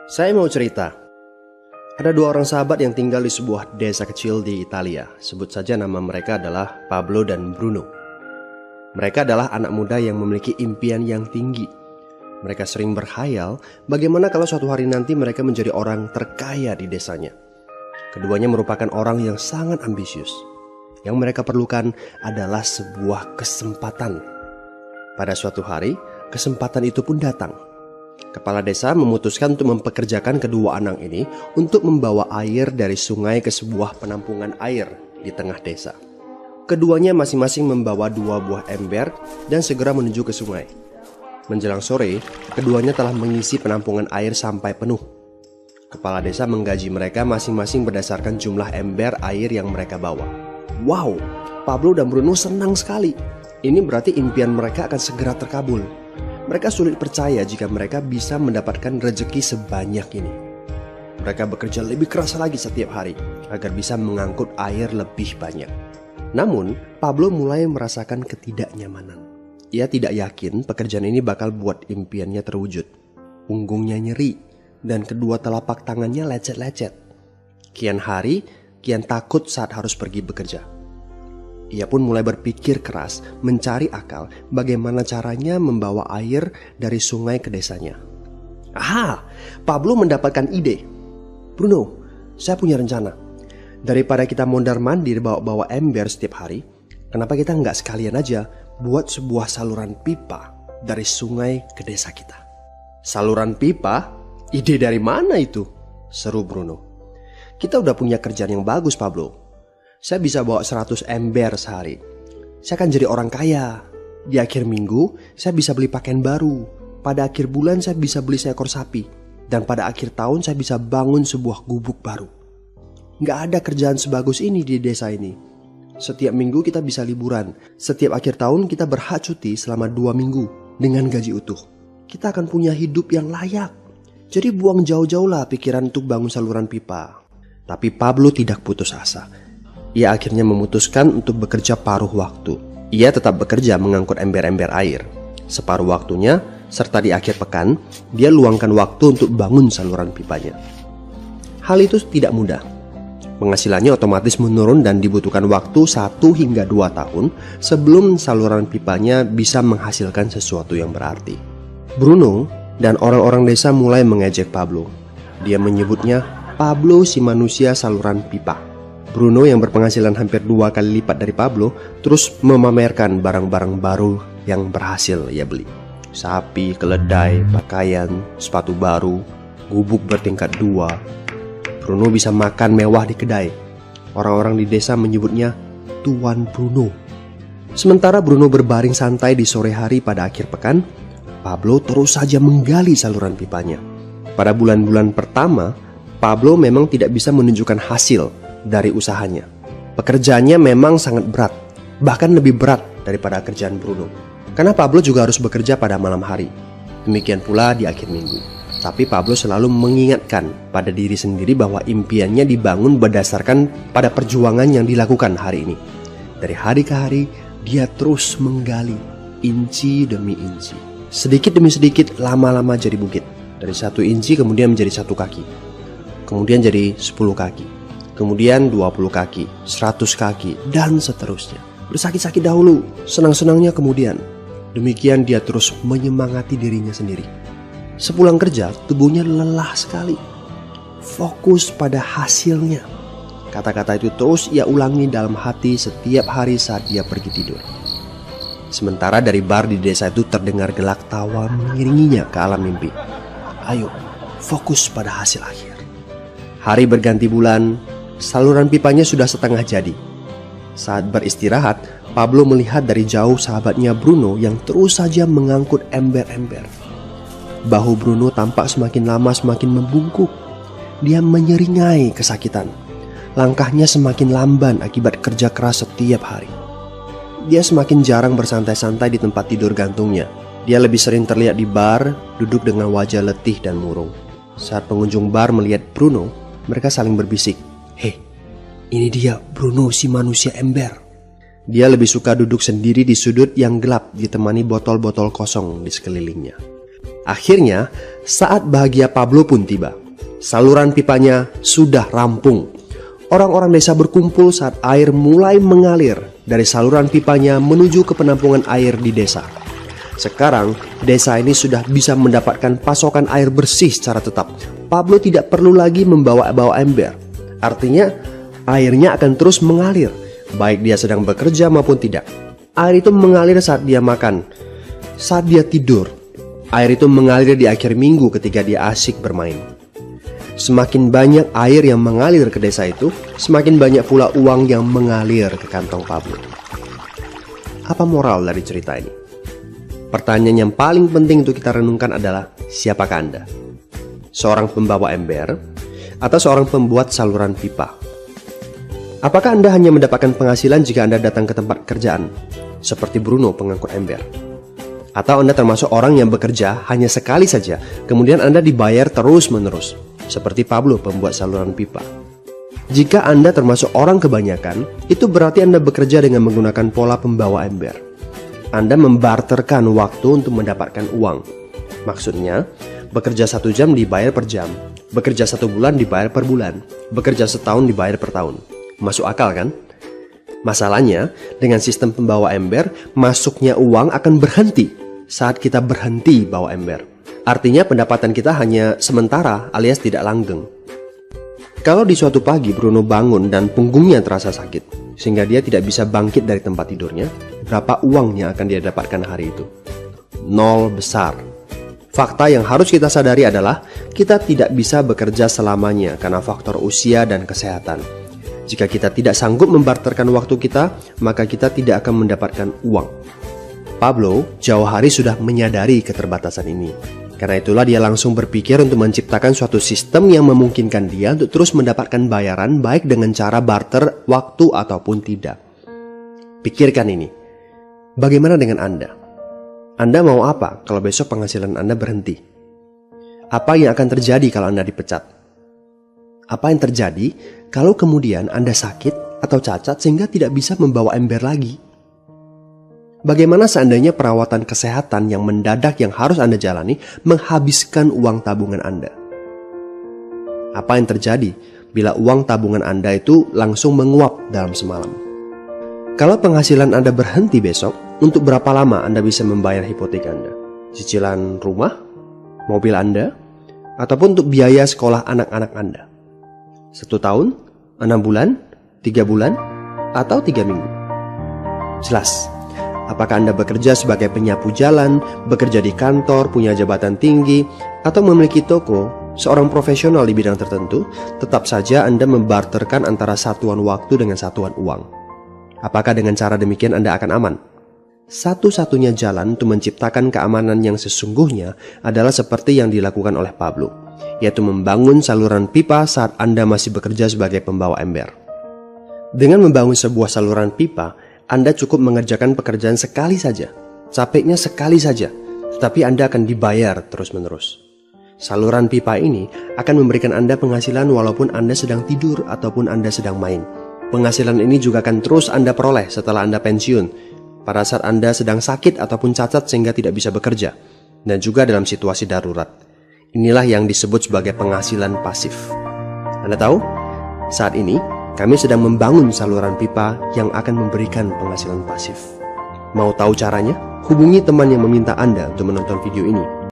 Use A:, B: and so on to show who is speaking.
A: Saya mau cerita. Ada dua orang sahabat yang tinggal di sebuah desa kecil di Italia. Sebut saja nama mereka adalah Pablo dan Bruno. Mereka adalah anak muda yang memiliki impian yang tinggi. Mereka sering berkhayal bagaimana kalau suatu hari nanti mereka menjadi orang terkaya di desanya. Keduanya merupakan orang yang sangat ambisius. Yang mereka perlukan adalah sebuah kesempatan. Pada suatu hari, kesempatan itu pun datang. Kepala desa memutuskan untuk mempekerjakan kedua anak ini untuk membawa air dari sungai ke sebuah penampungan air di tengah desa. Keduanya masing-masing membawa 2 buah ember dan segera menuju ke sungai. Menjelang sore, keduanya telah mengisi penampungan air sampai penuh. Kepala desa menggaji mereka masing-masing berdasarkan jumlah ember air yang mereka bawa. Wow, Pablo dan Bruno senang sekali. Ini berarti impian mereka akan segera terkabul. Mereka sulit percaya jika mereka bisa mendapatkan rezeki sebanyak ini. Mereka bekerja lebih keras lagi setiap hari agar bisa mengangkut air lebih banyak. Namun, Pablo mulai merasakan ketidaknyamanan. Ia tidak yakin pekerjaan ini bakal buat impiannya terwujud. Punggungnya nyeri dan kedua telapak tangannya lecet-lecet. Kian hari, kian takut saat harus pergi bekerja. Ia pun mulai berpikir keras mencari akal bagaimana caranya membawa air dari sungai ke desanya. Aha, Pablo mendapatkan ide. Bruno, saya punya rencana. Daripada kita mondar-mandir bawa-bawa ember setiap hari, kenapa kita nggak sekalian aja buat sebuah saluran pipa dari sungai ke desa kita? Saluran pipa? Ide dari mana itu? Seru Bruno. Kita udah punya kerjaan yang bagus, Pablo. Saya bisa bawa 100 ember sehari. Saya akan jadi orang kaya. Di akhir minggu, saya bisa beli pakaian baru. Pada akhir bulan, saya bisa beli seekor sapi. Dan pada akhir tahun, saya bisa bangun sebuah gubuk baru. Nggak ada kerjaan sebagus ini di desa ini. Setiap minggu kita bisa liburan. Setiap akhir tahun, kita berhak cuti selama 2 minggu dengan gaji utuh. Kita akan punya hidup yang layak. Jadi buang jauh-jauhlah pikiran untuk bangun saluran pipa. Tapi Pablo tidak putus asa. Ia akhirnya memutuskan untuk bekerja paruh waktu. Ia tetap bekerja mengangkut ember-ember air. Separuh waktunya, serta di akhir pekan, dia luangkan waktu untuk bangun saluran pipanya. Hal itu tidak mudah. Penghasilannya otomatis menurun dan dibutuhkan waktu 1 hingga 2 tahun sebelum saluran pipanya bisa menghasilkan sesuatu yang berarti. Bruno dan orang-orang desa mulai mengejek Pablo. Dia menyebutnya Pablo si manusia saluran pipa. Bruno yang berpenghasilan hampir 2 kali lipat dari Pablo terus memamerkan barang-barang baru yang berhasil ia beli. Sapi, keledai, pakaian, sepatu baru, gubuk bertingkat 2. Bruno bisa makan mewah di kedai. Orang-orang di desa menyebutnya Tuan Bruno. Sementara Bruno berbaring santai di sore hari pada akhir pekan, Pablo terus saja menggali saluran pipanya. Pada bulan-bulan pertama, Pablo memang tidak bisa menunjukkan hasil dari usahanya. Pekerjaannya memang sangat berat, bahkan lebih berat daripada kerjaan Bruno. Karena Pablo juga harus bekerja pada malam hari. Demikian pula di akhir minggu. Tapi Pablo selalu mengingatkan pada diri sendiri bahwa impiannya dibangun berdasarkan pada perjuangan yang dilakukan hari ini. Dari hari ke hari, dia terus menggali, inci demi inci. Sedikit demi sedikit, lama-lama jadi bukit. Dari 1 inci kemudian menjadi 1 kaki. Kemudian jadi 10 kaki. Kemudian 20 kaki, 100 kaki, dan seterusnya. Bersakit-sakit dahulu, senang-senangnya kemudian. Demikian dia terus menyemangati dirinya sendiri. Sepulang kerja, tubuhnya lelah sekali. Fokus pada hasilnya. Kata-kata itu terus ia ulangi dalam hati setiap hari saat dia pergi tidur. Sementara dari bar di desa itu terdengar gelak tawa mengiringinya ke alam mimpi. Ayo, fokus pada hasil akhir. Hari berganti bulan, saluran pipanya sudah setengah jadi. Saat beristirahat, Pablo melihat dari jauh sahabatnya Bruno yang terus saja mengangkut ember-ember. Bahu Bruno tampak semakin lama semakin membungkuk. Dia menyeringai kesakitan. Langkahnya semakin lamban akibat kerja keras setiap hari. Dia semakin jarang bersantai-santai di tempat tidur gantungnya. Dia lebih sering terlihat di bar, duduk dengan wajah letih dan murung. Saat pengunjung bar melihat Bruno, mereka saling berbisik. Hei, ini dia Bruno si manusia ember. Dia lebih suka duduk sendiri di sudut yang gelap ditemani botol-botol kosong di sekelilingnya. Akhirnya, saat bahagia Pablo pun tiba. Saluran pipanya sudah rampung. Orang-orang desa berkumpul saat air mulai mengalir dari saluran pipanya menuju ke penampungan air di desa. Sekarang, desa ini sudah bisa mendapatkan pasokan air bersih secara tetap. Pablo tidak perlu lagi membawa ember. Artinya, airnya akan terus mengalir, baik dia sedang bekerja maupun tidak. Air itu mengalir saat dia makan, saat dia tidur. Air itu mengalir di akhir minggu ketika dia asyik bermain. Semakin banyak air yang mengalir ke desa itu, semakin banyak pula uang yang mengalir ke kantong Pablo. Apa moral dari cerita ini? Pertanyaan yang paling penting untuk kita renungkan adalah, siapakah Anda? Seorang pembawa ember atau seorang pembuat saluran pipa? Apakah Anda hanya mendapatkan penghasilan jika Anda datang ke tempat kerjaan, seperti Bruno pengangkut ember? Atau Anda termasuk orang yang bekerja hanya sekali saja, kemudian Anda dibayar terus-menerus, seperti Pablo pembuat saluran pipa? Jika Anda termasuk orang kebanyakan, itu berarti Anda bekerja dengan menggunakan pola pembawa ember. Anda membarterkan waktu untuk mendapatkan uang. Maksudnya, bekerja 1 jam dibayar per jam, bekerja 1 bulan dibayar per bulan, bekerja setahun dibayar per tahun. Masuk akal kan? Masalahnya, dengan sistem pembawa ember, masuknya uang akan berhenti saat kita berhenti bawa ember. Artinya pendapatan kita hanya sementara alias tidak langgeng. Kalau di suatu pagi Bruno bangun dan punggungnya terasa sakit, sehingga dia tidak bisa bangkit dari tempat tidurnya, berapa uang yang akan dia dapatkan hari itu? 0 besar. Fakta yang harus kita sadari adalah kita tidak bisa bekerja selamanya karena faktor usia dan kesehatan. Jika kita tidak sanggup membarterkan waktu kita, maka kita tidak akan mendapatkan uang. Pablo jauh hari sudah menyadari keterbatasan ini. Karena itulah dia langsung berpikir untuk menciptakan suatu sistem yang memungkinkan dia untuk terus mendapatkan bayaran baik dengan cara barter waktu ataupun tidak. Pikirkan ini. Bagaimana dengan Anda? Anda mau apa kalau besok penghasilan Anda berhenti? Apa yang akan terjadi kalau Anda dipecat? Apa yang terjadi kalau kemudian Anda sakit atau cacat sehingga tidak bisa membawa ember lagi? Bagaimana seandainya perawatan kesehatan yang mendadak yang harus Anda jalani menghabiskan uang tabungan Anda? Apa yang terjadi bila uang tabungan Anda itu langsung menguap dalam semalam? Kalau penghasilan Anda berhenti besok, untuk berapa lama Anda bisa membayar hipotek Anda? Cicilan rumah, mobil Anda, ataupun untuk biaya sekolah anak-anak Anda? 1 tahun, 6 bulan, 3 bulan, atau 3 minggu? Jelas. Apakah Anda bekerja sebagai penyapu jalan, bekerja di kantor, punya jabatan tinggi, atau memiliki toko, seorang profesional di bidang tertentu, tetap saja Anda membarterkan antara satuan waktu dengan satuan uang. Apakah dengan cara demikian Anda akan aman? Satu-satunya jalan untuk menciptakan keamanan yang sesungguhnya adalah seperti yang dilakukan oleh Pablo, yaitu membangun saluran pipa saat Anda masih bekerja sebagai pembawa ember. Dengan membangun sebuah saluran pipa, Anda cukup mengerjakan pekerjaan sekali saja, capeknya sekali saja, tetapi Anda akan dibayar terus-menerus. Saluran pipa ini akan memberikan Anda penghasilan walaupun Anda sedang tidur ataupun Anda sedang main. Penghasilan ini juga akan terus Anda peroleh setelah Anda pensiun, pada saat Anda sedang sakit ataupun cacat sehingga tidak bisa bekerja, dan juga dalam situasi darurat. Inilah yang disebut sebagai penghasilan pasif. Anda tahu, saat ini kami sedang membangun saluran pipa yang akan memberikan penghasilan pasif. Mau tahu caranya? Hubungi teman yang meminta Anda untuk menonton video ini.